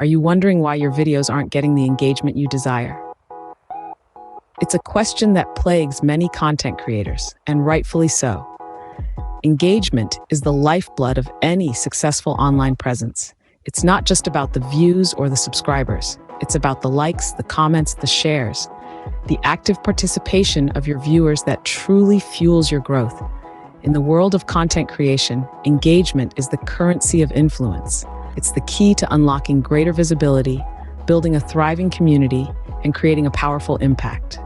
Are you wondering why your videos aren't getting the engagement you desire? It's a question that plagues many content creators, and rightfully so. Engagement is the lifeblood of any successful online presence. It's not just about the views or the subscribers. It's about the likes, the comments, the shares, the active participation of your viewers that truly fuels your growth. In the world of content creation, engagement is the currency of influence. It's the key to unlocking greater visibility, building a thriving community, and creating a powerful impact.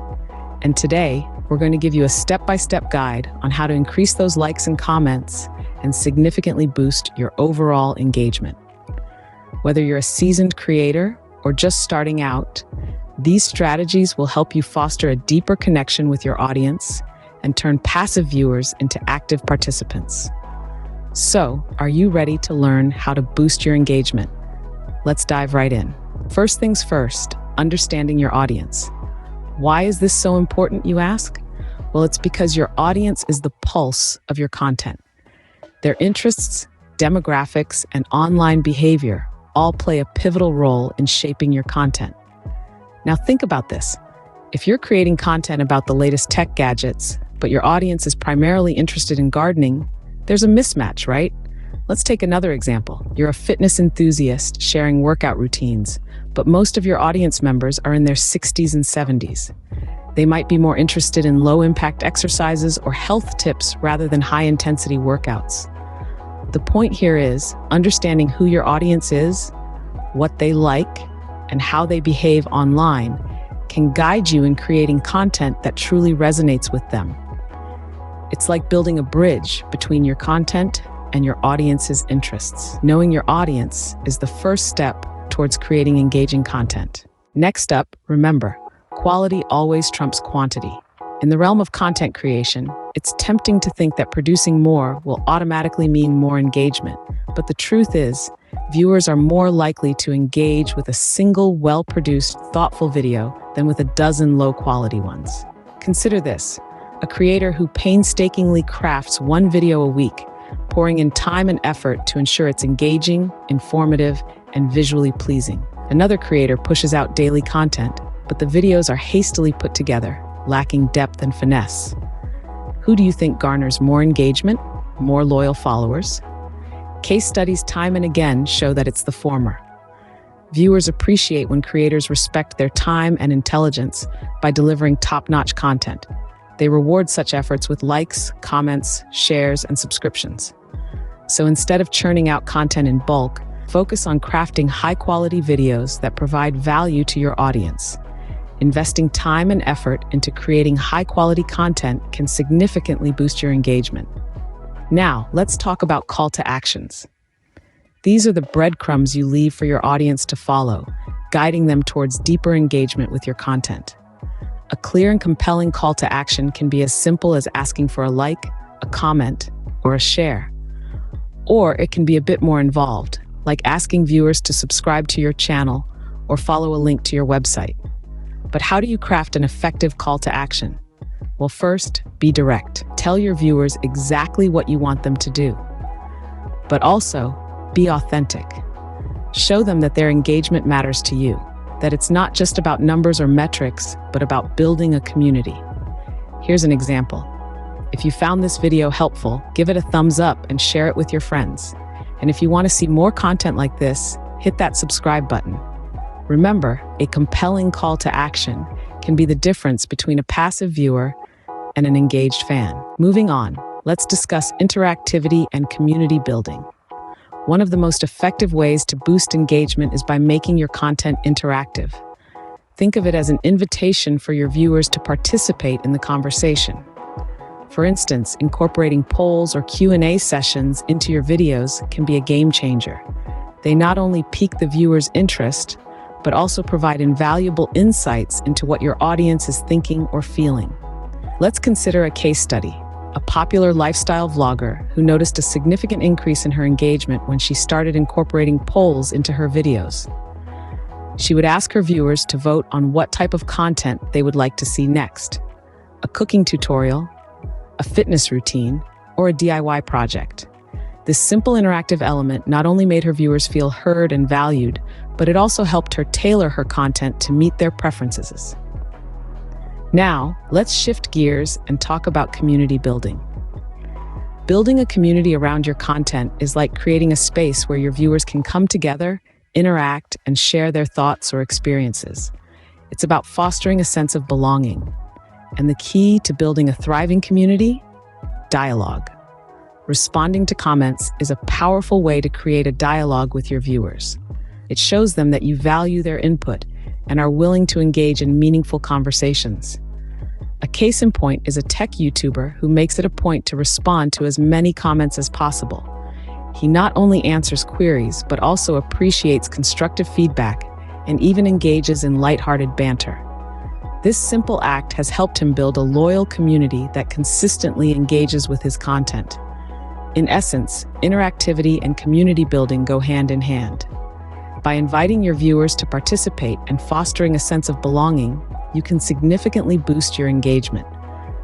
And today, we're going to give you a step-by-step guide on how to increase those likes and comments and significantly boost your overall engagement. Whether you're a seasoned creator or just starting out, these strategies will help you foster a deeper connection with your audience and turn passive viewers into active participants. So, are you ready to learn how to boost your engagement? Let's dive right in. First things first, understanding your audience. Why is this so important, you ask? Well, it's because your audience is the pulse of your content. Their interests, demographics, and online behavior all play a pivotal role in shaping your content. Now think about this. If you're creating content about the latest tech gadgets, but your audience is primarily interested in gardening, there's a mismatch, right? Let's take another example. You're a fitness enthusiast sharing workout routines, but most of your audience members are in their 60s and 70s. They might be more interested in low-impact exercises or health tips rather than high-intensity workouts. The point here is understanding who your audience is, what they like, and how they behave online can guide you in creating content that truly resonates with them. It's like building a bridge between your content and your audience's interests. Knowing your audience is the first step towards creating engaging content. Next up, remember, quality always trumps quantity. In the realm of content creation, it's tempting to think that producing more will automatically mean more engagement. But the truth is, viewers are more likely to engage with a single well-produced, thoughtful video than with a dozen low-quality ones. Consider this: a creator who painstakingly crafts one video a week, pouring in time and effort to ensure it's engaging, informative, and visually pleasing. Another creator pushes out daily content, but the videos are hastily put together, lacking depth and finesse. Who do you think garners more engagement, more loyal followers? Case studies time and again show that it's the former. Viewers appreciate when creators respect their time and intelligence by delivering top-notch content. They reward such efforts with likes, comments, shares, and subscriptions. So instead of churning out content in bulk, focus on crafting high-quality videos that provide value to your audience. Investing time and effort into creating high-quality content can significantly boost your engagement. Now, let's talk about call to actions. These are the breadcrumbs you leave for your audience to follow, guiding them towards deeper engagement with your content. A clear and compelling call to action can be as simple as asking for a like, a comment, or a share. Or it can be a bit more involved, like asking viewers to subscribe to your channel or follow a link to your website. But how do you craft an effective call to action? Well, first, be direct. Tell your viewers exactly what you want them to do. But also, be authentic. Show them that their engagement matters to you, that it's not just about numbers or metrics, but about building a community. Here's an example. If you found this video helpful, give it a thumbs up and share it with your friends. And if you want to see more content like this, hit that subscribe button. Remember, a compelling call to action can be the difference between a passive viewer and an engaged fan. Moving on, let's discuss interactivity and community building. One of the most effective ways to boost engagement is by making your content interactive. Think of it as an invitation for your viewers to participate in the conversation. For instance, incorporating polls or Q&A sessions into your videos can be a game changer. They not only pique the viewer's interest, but also provide invaluable insights into what your audience is thinking or feeling. Let's consider a case study. A popular lifestyle vlogger who noticed a significant increase in her engagement when she started incorporating polls into her videos. She would ask her viewers to vote on what type of content they would like to see next: a cooking tutorial, a fitness routine, or a DIY project. This simple interactive element not only made her viewers feel heard and valued, but it also helped her tailor her content to meet their preferences. Now, let's shift gears and talk about community building. Building a community around your content is like creating a space where your viewers can come together, interact, and share their thoughts or experiences. It's about fostering a sense of belonging. And the key to building a thriving community? Dialogue. Responding to comments is a powerful way to create a dialogue with your viewers. It shows them that you value their input and are willing to engage in meaningful conversations. A case in point is a tech YouTuber who makes it a point to respond to as many comments as possible. He not only answers queries, but also appreciates constructive feedback and even engages in lighthearted banter. This simple act has helped him build a loyal community that consistently engages with his content. In essence, interactivity and community building go hand in hand. By inviting your viewers to participate and fostering a sense of belonging, you can significantly boost your engagement.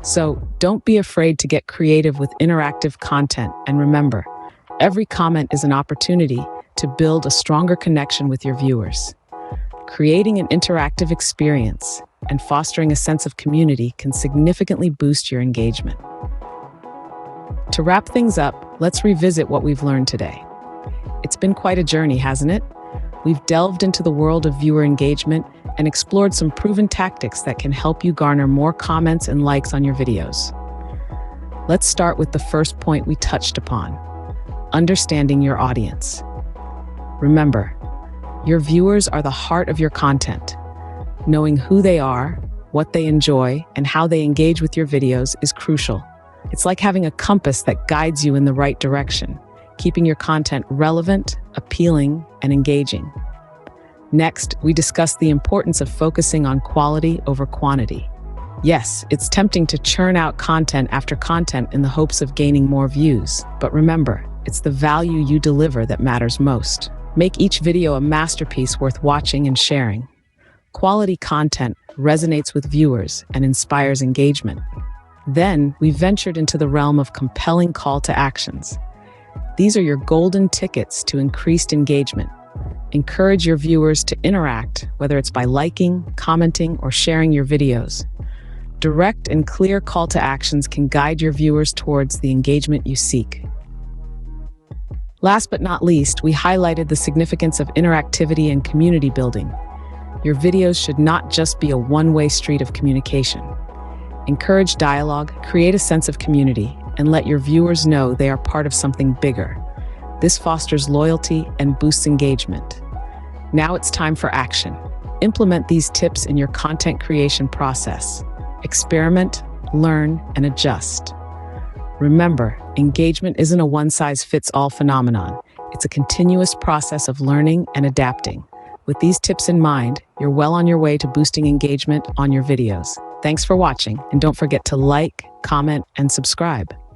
So, don't be afraid to get creative with interactive content, and remember, every comment is an opportunity to build a stronger connection with your viewers. Creating an interactive experience and fostering a sense of community can significantly boost your engagement. To wrap things up, let's revisit what we've learned today. It's been quite a journey, hasn't it? We've delved into the world of viewer engagement and explored some proven tactics that can help you garner more comments and likes on your videos. Let's start with the first point we touched upon: understanding your audience. Remember, your viewers are the heart of your content. Knowing who they are, what they enjoy, and how they engage with your videos is crucial. It's like having a compass that guides you in the right direction, keeping your content relevant, appealing, and engaging. Next, we discussed the importance of focusing on quality over quantity. Yes, it's tempting to churn out content after content in the hopes of gaining more views, but remember, it's the value you deliver that matters most. Make each video a masterpiece worth watching and sharing. Quality content resonates with viewers and inspires engagement. Then, we ventured into the realm of compelling call to actions. These are your golden tickets to increased engagement. Encourage your viewers to interact, whether it's by liking, commenting, or sharing your videos. Direct and clear call to actions can guide your viewers towards the engagement you seek. Last but not least, we highlighted the significance of interactivity and community building. Your videos should not just be a one-way street of communication. Encourage dialogue, create a sense of community, and let your viewers know they are part of something bigger. This fosters loyalty and boosts engagement. Now it's time for action. Implement these tips in your content creation process. Experiment, learn, and adjust. Remember, engagement isn't a one-size-fits-all phenomenon. It's a continuous process of learning and adapting. With these tips in mind, you're well on your way to boosting engagement on your videos. Thanks for watching, and don't forget to like, comment, and subscribe.